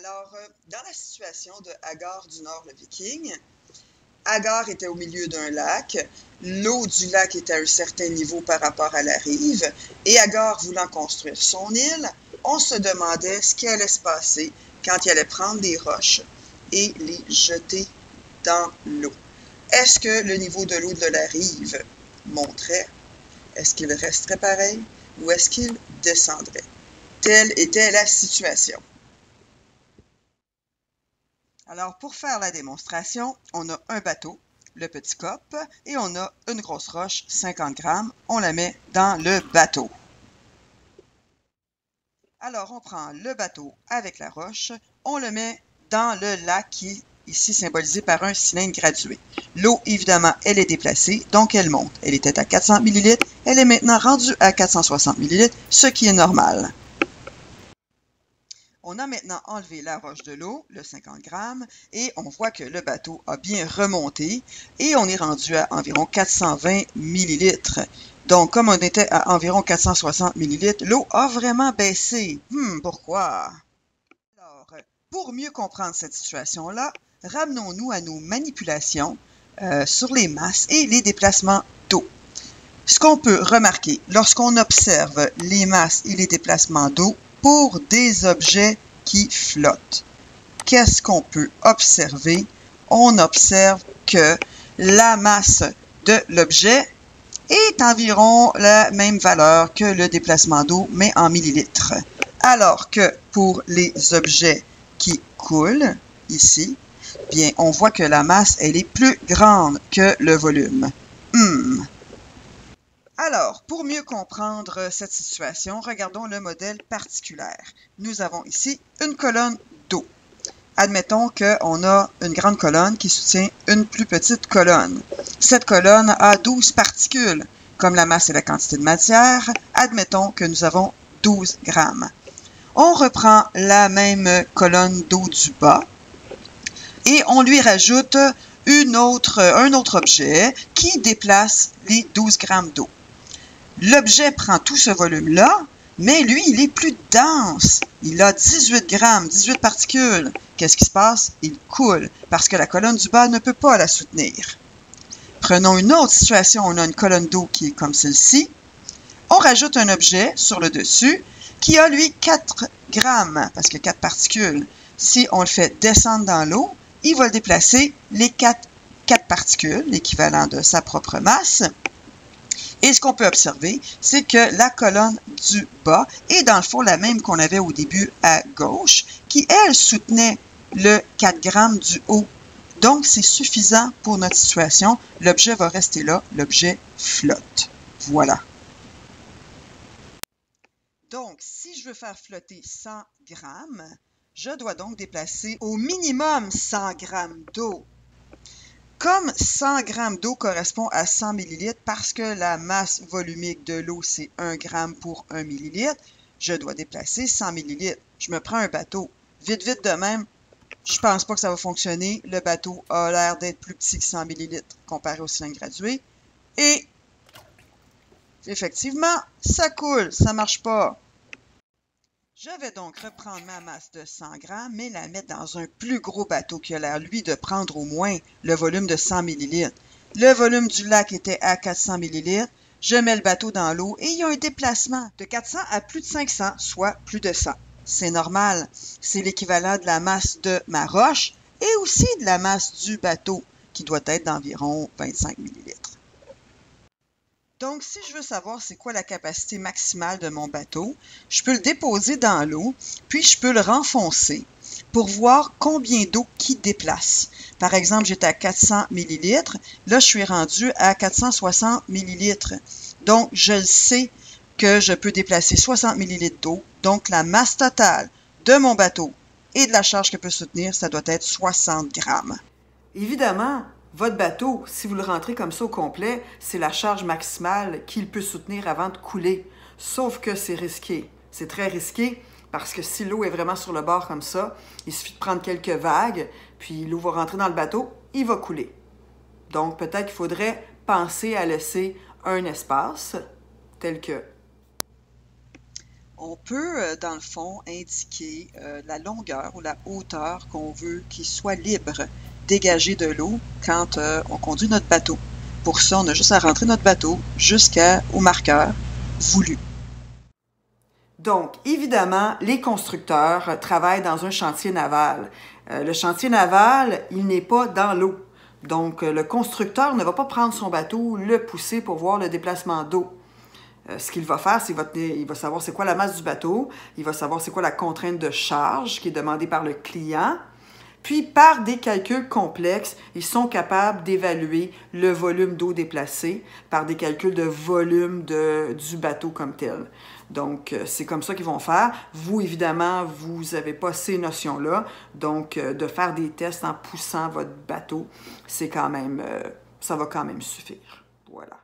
Alors, dans la situation de Hagar du Nord le Viking, Hagar était au milieu d'un lac, l'eau du lac était à un certain niveau par rapport à la rive, et Hagar voulant construire son île, on se demandait ce qui allait se passer quand il allait prendre des roches et les jeter dans l'eau. Est-ce que le niveau de l'eau de la rive monterait? Est-ce qu'il resterait pareil ou est-ce qu'il descendrait? Telle était la situation. Alors, pour faire la démonstration, on a un bateau, le petit cope, et on a une grosse roche, 50 grammes. On la met dans le bateau. Alors, on prend le bateau avec la roche, on le met dans le lac qui est ici symbolisé par un cylindre gradué. L'eau, évidemment, elle est déplacée, donc elle monte. Elle était à 400 ml, elle est maintenant rendue à 460 ml, ce qui est normal. On a maintenant enlevé la roche de l'eau, le 50 grammes, et on voit que le bateau a bien remonté et on est rendu à environ 420 millilitres. Donc, comme on était à environ 460 millilitres, l'eau a vraiment baissé. Pourquoi? Alors, pour mieux comprendre cette situation-là, ramenons-nous à nos manipulations sur les masses et les déplacements d'eau. Ce qu'on peut remarquer lorsqu'on observe les masses et les déplacements d'eau pour des objets qui flottent, qu'est-ce qu'on peut observer? On observe que la masse de l'objet est environ la même valeur que le déplacement d'eau, mais en millilitres. Alors que pour les objets qui coulent, ici, bien, on voit que la masse, elle est plus grande que le volume. Alors, pour mieux comprendre cette situation, regardons le modèle particulaire. Nous avons ici une colonne d'eau. Admettons qu'on a une grande colonne qui soutient une plus petite colonne. Cette colonne a 12 particules. Comme la masse et la quantité de matière, admettons que nous avons 12 grammes. On reprend la même colonne d'eau du bas et on lui rajoute un autre objet qui déplace les 12 grammes d'eau. L'objet prend tout ce volume-là, mais lui, il est plus dense. Il a 18 grammes, 18 particules. Qu'est-ce qui se passe? Il coule, parce que la colonne du bas ne peut pas la soutenir. Prenons une autre situation. On a une colonne d'eau qui est comme celle-ci. On rajoute un objet sur le dessus qui a, lui, 4 grammes, parce que 4 particules. Si on le fait descendre dans l'eau, il va le déplacer les 4 particules, l'équivalent de sa propre masse. Et ce qu'on peut observer, c'est que la colonne du bas est dans le fond la même qu'on avait au début à gauche, qui, elle, soutenait le 4 grammes du haut. Donc, c'est suffisant pour notre situation. L'objet va rester là, l'objet flotte. Voilà. Donc, si je veux faire flotter 100 grammes, je dois donc déplacer au minimum 100 grammes d'eau. Comme 100 grammes d'eau correspond à 100 millilitres, parce que la masse volumique de l'eau, c'est 1 gramme pour 1 millilitre, je dois déplacer 100 millilitres. Je me prends un bateau. Vite, vite de même, je pense pas que ça va fonctionner. Le bateau a l'air d'être plus petit que 100 millilitres comparé au cylindre gradué. Et effectivement, ça coule, ça marche pas. Je vais donc reprendre ma masse de 100 grammes, mais la mettre dans un plus gros bateau qui a l'air, lui, de prendre au moins le volume de 100 ml. Le volume du lac était à 400 ml. Je mets le bateau dans l'eau et il y a un déplacement de 400 à plus de 500, soit plus de 100. C'est normal. C'est l'équivalent de la masse de ma roche et aussi de la masse du bateau, qui doit être d'environ 25 ml. Donc, si je veux savoir c'est quoi la capacité maximale de mon bateau, je peux le déposer dans l'eau, puis je peux le renfoncer pour voir combien d'eau qu'il déplace. Par exemple, j'étais à 400 ml, là, je suis rendu à 460 ml. Donc, je le sais que je peux déplacer 60 ml d'eau. Donc, la masse totale de mon bateau et de la charge qu'il peut soutenir, ça doit être 60 grammes. Évidemment, votre bateau, si vous le rentrez comme ça au complet, c'est la charge maximale qu'il peut soutenir avant de couler. Sauf que c'est risqué. C'est très risqué parce que si l'eau est vraiment sur le bord comme ça, il suffit de prendre quelques vagues, puis l'eau va rentrer dans le bateau, il va couler. Donc peut-être qu'il faudrait penser à laisser un espace tel que On peut, dans le fond, indiquer la longueur ou la hauteur qu'on veut qu'il soit libre, dégagé de l'eau quand on conduit notre bateau. Pour ça, on a juste à rentrer notre bateau jusqu'au marqueur voulu. Donc, évidemment, les constructeurs travaillent dans un chantier naval. Le chantier naval, il n'est pas dans l'eau. Donc, le constructeur ne va pas prendre son bateau, le pousser pour voir le déplacement d'eau. Ce qu'il va faire, c'est qu'il va savoir c'est quoi la masse du bateau, il va savoir c'est quoi la contrainte de charge qui est demandée par le client. Puis, par des calculs complexes, ils sont capables d'évaluer le volume d'eau déplacée par des calculs de volume du bateau comme tel. Donc, c'est comme ça qu'ils vont faire. Vous, évidemment, vous n'avez pas ces notions-là. Donc, de faire des tests en poussant votre bateau, c'est quand même, ça va quand même suffire. Voilà.